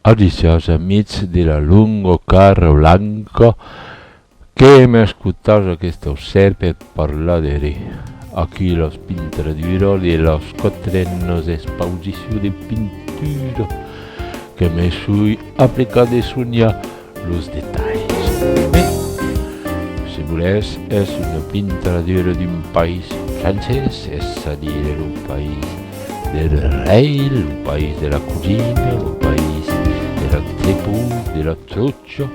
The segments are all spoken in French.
odiziosi amici della lungo carro blanco che mi ascoltavo che sto sempre parlare di aquí los pinturas y los cotrenos exposición de pintura que me soy aplicado de soñar los detalles. Si volés, es una pintura de un país francés, c'est-à-dire el país del rey, el país de la cocina, el país de la tripus, de la truccio,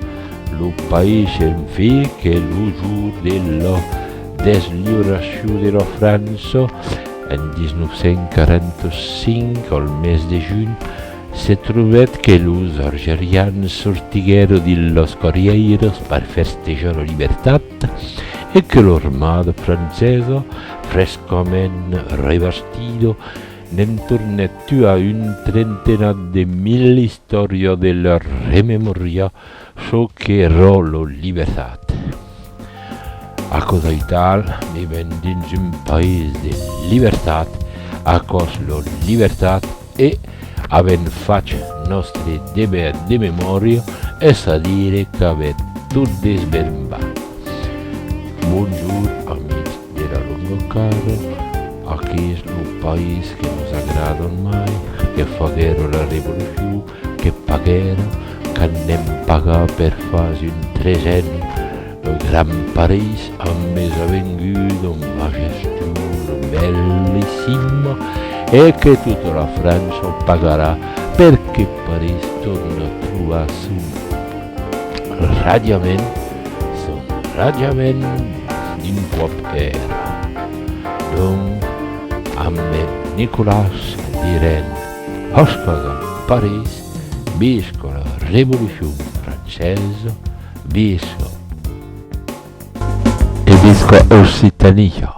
el país en fin que el jour de la desliberació de la França en 1945, al mes de juny, se trobat que los algerians sortigueren de los corrieros per festejar la llibertat e que l'armada francesa, frescament revestida, n'en tornat a un trentenat de mil històries de la rememoria so que era la llibertat. A cosa tal, vivem dins un país de llibertat, a cos la llibertat e avem fatx nostre deber de memòria, és a dir que avem tot desbembat. Bonjour, amics de la lunga cara, aquí és el país que nos agrada mai, que faguera la revolució, que paguera, que anem pagar per fas un tresenni, el gran París amb més avinguda, majestuosa, bellissima, e che tutta la Francia pagarà perché París torna a trobar son radiament d'un cop era. Donc, amb Nicolas direm, osca París, visca la Revolució Francesa, visca e visca Occitania.